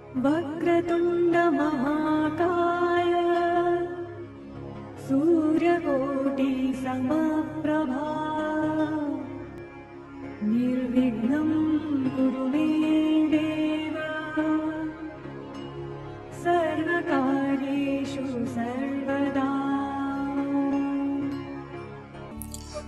वक्रतुंड महाकाय सूर्यकोटि समप्रभा निर्विघ्नं कुरु मे देव सर्वकार्येषु सर्वदा।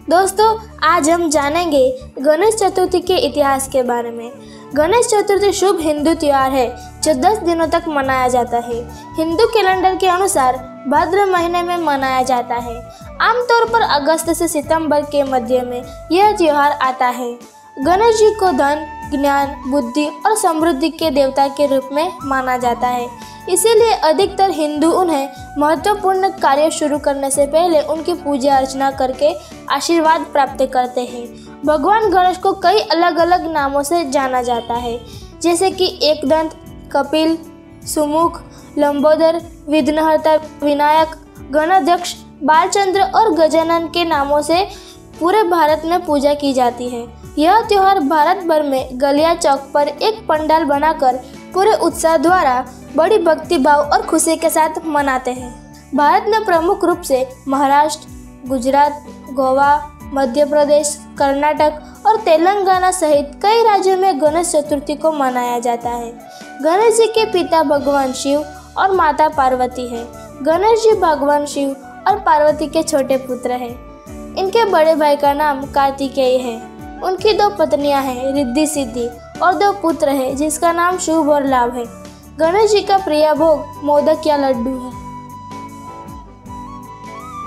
दोस्तों, आज हम जानेंगे गणेश चतुर्थी के इतिहास के बारे में। गणेश चतुर्थी शुभ हिंदू त्योहार है जो 10 दिनों तक मनाया जाता है। हिंदू कैलेंडर के अनुसार भाद्र महीने में मनाया जाता है। आमतौर पर अगस्त से सितंबर के मध्य में यह त्योहार आता है। गणेश जी को धन, ज्ञान, बुद्धि और समृद्धि के देवता के रूप में माना जाता है। इसीलिए अधिकतर हिंदू उन्हें महत्वपूर्ण कार्य शुरू करने से पहले उनकी पूजा अर्चना करके आशीर्वाद प्राप्त करते हैं। भगवान गणेश को कई अलग अलग नामों से जाना जाता है, जैसे कि एकदंत, कपिल, सुमुख, लंबोदर, विघ्नहर्ता, विनायक, गणाध्यक्ष, बालचंद्र और गजानन के नामों से पूरे भारत में पूजा की जाती है। यह त्योहार भारत भर में गलिया चौक पर एक पंडाल बनाकर पूरे उत्साह द्वारा बड़ी भक्ति भाव और खुशी के साथ मनाते हैं। भारत में प्रमुख रूप से महाराष्ट्र, गुजरात, गोवा, मध्य प्रदेश, कर्नाटक और तेलंगाना सहित कई राज्यों में गणेश चतुर्थी को मनाया जाता है। गणेश जी के पिता भगवान शिव और माता पार्वती है। गणेश जी भगवान शिव और पार्वती के छोटे पुत्र हैं। इनके बड़े भाई का नाम कार्तिकेय है। उनकी 2 पत्नियां हैं, रिद्धि सिद्धि, और 2 पुत्र हैं जिसका नाम शुभ और लाभ है। गणेश जी का प्रिय भोग मोदक या लड्डू है।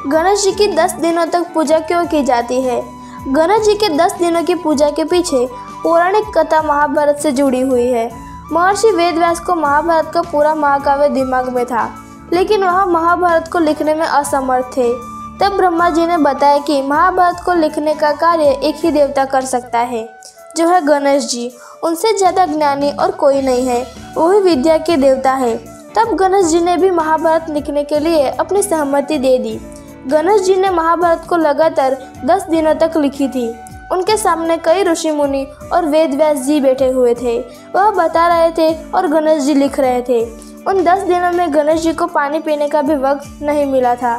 गणेश जी की 10 दिनों तक पूजा क्यों की जाती है? गणेश जी के 10 दिनों की पूजा के पीछे पौराणिक कथा महाभारत से जुड़ी हुई है। महर्षि वेदव्यास को महाभारत का पूरा महाकाव्य दिमाग में था, लेकिन वह महाभारत को लिखने में असमर्थ थे। तब ब्रह्मा जी ने बताया कि महाभारत को लिखने का कार्य एक ही देवता कर सकता है, जो है गणेश जी। उनसे ज़्यादा ज्ञानी और कोई नहीं है, वही विद्या के देवता है। तब गणेश जी ने भी महाभारत लिखने के लिए अपनी सहमति दे दी। गणेश जी ने महाभारत को लगातार 10 दिनों तक लिखी थी। उनके सामने कई ऋषि मुनि और वेदव्यास जी बैठे हुए थे। वह बता रहे थे और गणेश जी लिख रहे थे। उन 10 दिनों में गणेश जी को पानी पीने का भी वक्त नहीं मिला था।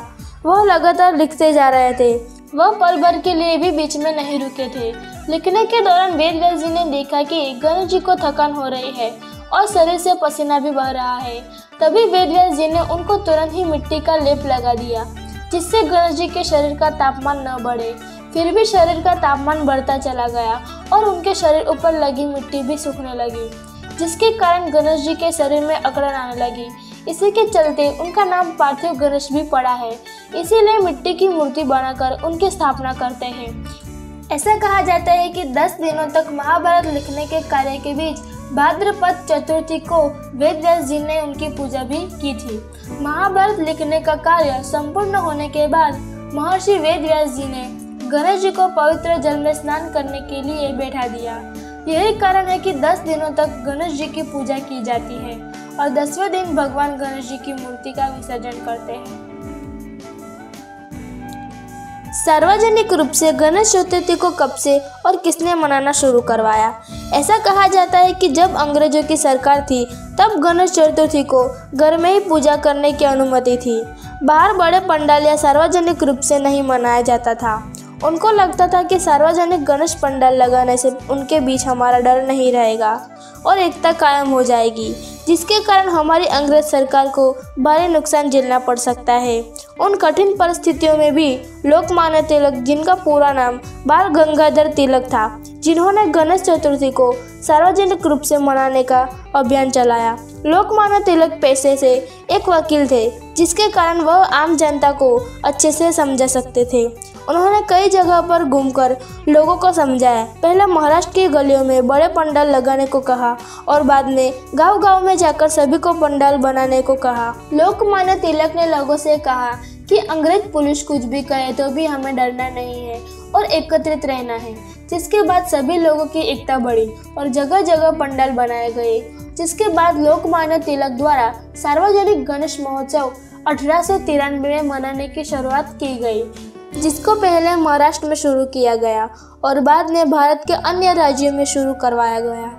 वह लगातार लिखते जा रहे थे। वह पल भर के लिए भी बीच में नहीं रुके थे। लिखने के दौरान वेदव्यास जी ने देखा कि गणेश जी को थकान हो रही है और शरीर से पसीना भी बह रहा है। तभी वेदव्यास जी ने उनको तुरंत ही मिट्टी का लेप लगा दिया, जिससे गणेश जी के शरीर का तापमान न बढ़े। फिर भी शरीर का तापमान बढ़ता चला गया और उनके शरीर ऊपर लगी मिट्टी भी सूखने लगी, जिसके कारण गणेश जी के शरीर में अकड़न आने लगी। इसी के चलते उनका नाम पार्थिव गणेश भी पड़ा है। इसीलिए मिट्टी की मूर्ति बनाकर उनकी स्थापना करते हैं। ऐसा कहा जाता है कि 10 दिनों तक महाभारत लिखने के कार्य के बीच भाद्रपद चतुर्थी को वेदव्यास जी ने उनकी पूजा भी की थी। महाभारत लिखने का कार्य संपूर्ण होने के बाद महर्षि वेदव्यास जी ने गणेश जी को पवित्र जल में स्नान करने के लिए बैठा दिया। यही कारण है कि 10 दिनों तक गणेश जी की पूजा की जाती है और 10वें दिन भगवान गणेश जी की मूर्ति का विसर्जन करते हैं। सार्वजनिक रूप से गणेश चतुर्थी को कब से और किसने मनाना शुरू करवाया? ऐसा कहा जाता है कि जब अंग्रेजों की सरकार थी तब गणेश चतुर्थी को घर में ही पूजा करने की अनुमति थी। बाहर बड़े पंडाल या सार्वजनिक रूप से नहीं मनाया जाता था। उनको लगता था कि सार्वजनिक गणेश पंडाल लगाने से उनके बीच हमारा डर नहीं रहेगा और एकता कायम हो जाएगी, जिसके कारण हमारी अंग्रेज सरकार को भारी नुकसान झेलना पड़ सकता है। उन कठिन परिस्थितियों में भी लोकमान्य तिलक, जिनका पूरा नाम बाल गंगाधर तिलक था, जिन्होंने गणेश चतुर्थी को सार्वजनिक रूप से मनाने का अभियान चलाया। लोकमान्य तिलक पेशे से एक वकील थे, जिसके कारण वह आम जनता को अच्छे से समझा सकते थे। उन्होंने कई जगह पर घूमकर लोगों को समझाया। पहले महाराष्ट्र की गलियों में बड़े पंडाल लगाने को कहा और बाद में गांव-गांव में जाकर सभी को पंडाल बनाने को कहा। लोकमान्य तिलक ने लोगों से कहा कि अंग्रेज पुलिस कुछ भी कहे तो भी हमें डरना नहीं है और एकत्रित रहना है। जिसके बाद सभी लोगों की एकता बढ़ी और जगह जगह पंडाल बनाए गए। जिसके बाद लोकमान्य तिलक द्वारा सार्वजनिक गणेश महोत्सव 1893 में मनाने की शुरुआत की गई, जिसको पहले महाराष्ट्र में शुरू किया गया और बाद में भारत के अन्य राज्यों में शुरू करवाया गया।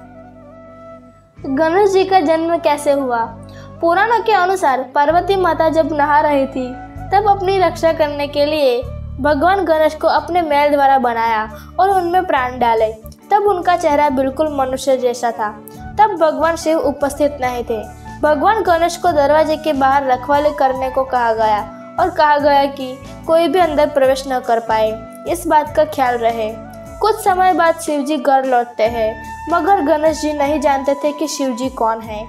गणेश जी का जन्म कैसे हुआ? पुराणों के अनुसार पार्वती माता जब नहा रही थी तब अपनी रक्षा करने के लिए भगवान गणेश को अपने मैल द्वारा बनाया और उनमें प्राण डाले। तब उनका चेहरा बिल्कुल मनुष्य जैसा था। तब भगवान शिव उपस्थित नहीं थे। भगवान गणेश को दरवाजे के बाहर रखवाली करने को कहा गया और कहा गया कि कोई भी अंदर प्रवेश न कर पाए, इस बात का ख्याल रहे। कुछ समय बाद शिवजी घर लौटते हैं, मगर गणेश जी नहीं जानते थे कि शिवजी कौन है।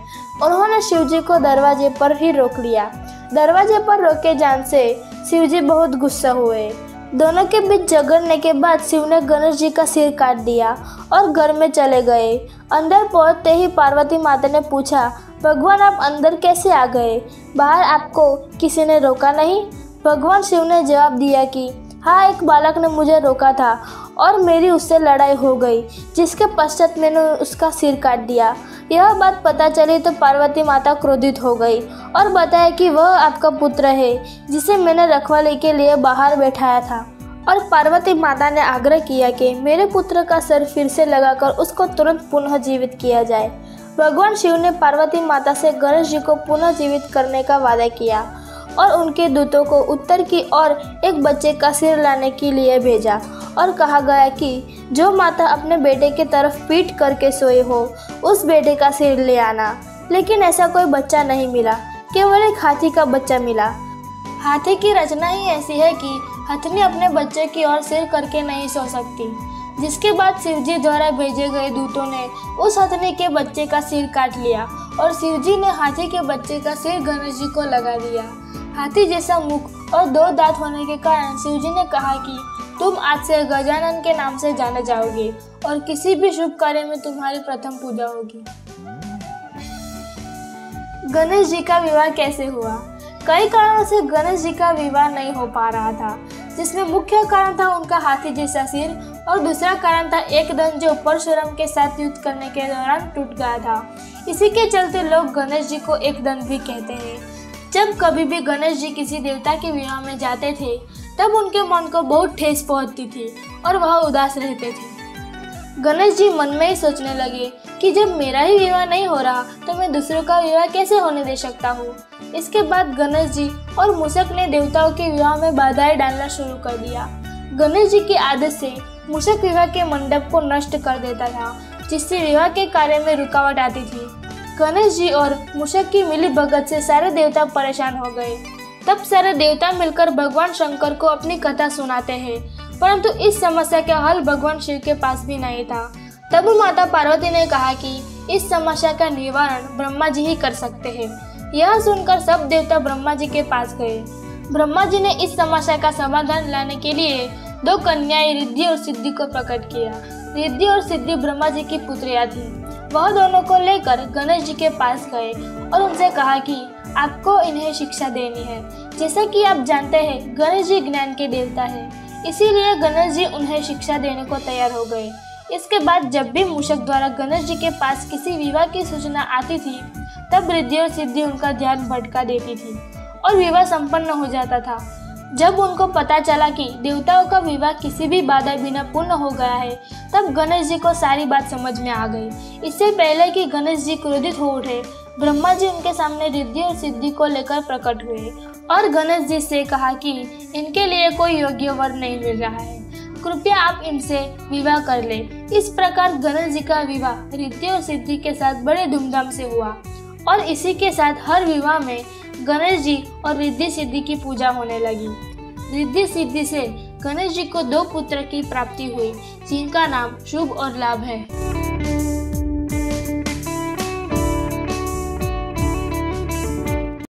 उन्होंने शिवजी को दरवाजे पर ही रोक लिया। दरवाजे पर रोके जान से शिवजी बहुत गुस्सा हुए। दोनों के बीच झगड़ने के बाद शिव ने गणेश जी का सिर काट दिया और घर में चले गए। अंदर पहुंचते ही पार्वती माता ने पूछा, भगवान आप अंदर कैसे आ गए? बाहर आपको किसी ने रोका नहीं? भगवान शिव ने जवाब दिया कि हाँ, एक बालक ने मुझे रोका था और मेरी उससे लड़ाई हो गई, जिसके पश्चात मैंने उसका सिर काट दिया। यह बात पता चली तो पार्वती माता क्रोधित हो गई और बताया कि वह आपका पुत्र है, जिसे मैंने रखवाली के लिए बाहर बैठाया था। और पार्वती माता ने आग्रह किया कि मेरे पुत्र का सिर फिर से लगाकर उसको तुरंत पुनः जीवित किया जाए। भगवान शिव ने पार्वती माता से गणेश जी को पुनः जीवित करने का वादा किया और उनके दूतों को उत्तर की ओर एक बच्चे का सिर लाने के लिए भेजा और कहा गया कि जो माता अपने बेटे की तरफ पीठ करके सोए हो, उस बेटे का सिर ले आना। लेकिन ऐसा कोई बच्चा नहीं मिला, केवल एक हाथी का बच्चा मिला। हाथी की रचना ही ऐसी है कि हथनी अपने बच्चे की ओर सिर करके नहीं सो सकती, जिसके बाद शिवजी द्वारा भेजे गए दूतों ने उस हथनी के बच्चे का सिर काट लिया और शिवजी ने हाथी के बच्चे का सिर गणेश जी को लगा दिया। हाथी जैसा मुख और 2 दांत होने के कारण शिवजी ने कहा कि तुम आज से गजानन के नाम से जाने जाओगे और किसी भी शुभ कार्य में तुम्हारी प्रथम पूजा होगी। गणेश जी का विवाह कैसे हुआ? कई कारणों से गणेश जी का विवाह नहीं हो पा रहा था, जिसमें मुख्य कारण था उनका हाथी जैसा सिर और दूसरा कारण था एक दंत जो परशुराम के साथ युद्ध करने के दौरान टूट गया था। इसी के चलते लोग गणेश जी को एक दंत भी कहते हैं। जब कभी भी गणेश जी किसी देवता के विवाह में जाते थे तब उनके मन को बहुत ठेस पहुंचती थी और वह उदास रहते थे। गणेश जी मन में ही सोचने लगे कि जब मेरा ही विवाह नहीं हो रहा तो मैं दूसरों का विवाह कैसे होने दे सकता हूँ। इसके बाद गणेश जी और मूषक ने देवताओं के विवाह में बाधाएं डालना शुरू कर दिया। गणेश जी की आदत से मूषक विवाह के मंडप को नष्ट कर देता था, जिससे विवाह के कार्य में रुकावट आती थी। गणेश जी और मूषक की मिलीभगत से सारे देवता परेशान हो गए। तब सारे देवता मिलकर भगवान शंकर को अपनी कथा सुनाते हैं, परंतु इस समस्या का हल भगवान शिव के पास भी नहीं था। तब माता पार्वती ने कहा कि इस समस्या का निवारण ब्रह्मा जी ही कर सकते हैं। यह सुनकर सब देवता ब्रह्मा जी के पास गए। ब्रह्मा जी ने इस समस्या का समाधान लाने के लिए 2 कन्याएं रिद्धि और सिद्धि को प्रकट किया। रिद्धि और सिद्धि ब्रह्मा जी की पुत्रियां थी। वह दोनों को लेकर गणेश जी के पास गए और उनसे कहा कि आपको इन्हें शिक्षा देनी है। जैसा कि आप जानते हैं गणेश जी ज्ञान के देवता हैं, इसीलिए गणेश जी उन्हें शिक्षा देने को तैयार हो गए। इसके बाद जब भी मूषक द्वारा गणेश जी के पास किसी विवाह की सूचना आती थी तब रिद्धि और सिद्धि उनका ध्यान भटका देती थी और विवाह संपन्न हो जाता था। जब उनको पता चला कि देवताओं का विवाह किसी भी बाधा बिना पूर्ण हो गया है तब गणेश जी को सारी बात समझ में आ गई। इससे पहले कि गणेश जी क्रोधित हो उठे, ब्रह्मा जी उनके सामने रिद्धि और सिद्धि को लेकर प्रकट हुए और गणेश जी से कहा कि इनके लिए कोई योग्य वर नहीं मिल रहा है, कृपया आप इनसे विवाह कर ले। इस प्रकार गणेश जी का विवाह रिद्धि और सिद्धि के साथ बड़े धूमधाम से हुआ और इसी के साथ हर विवाह में गणेश जी और रिद्धि सिद्धि की पूजा होने लगी। रिद्धि सिद्धि से गणेश जी को 2 पुत्र की प्राप्ति हुई, जिनका नाम शुभ और लाभ है।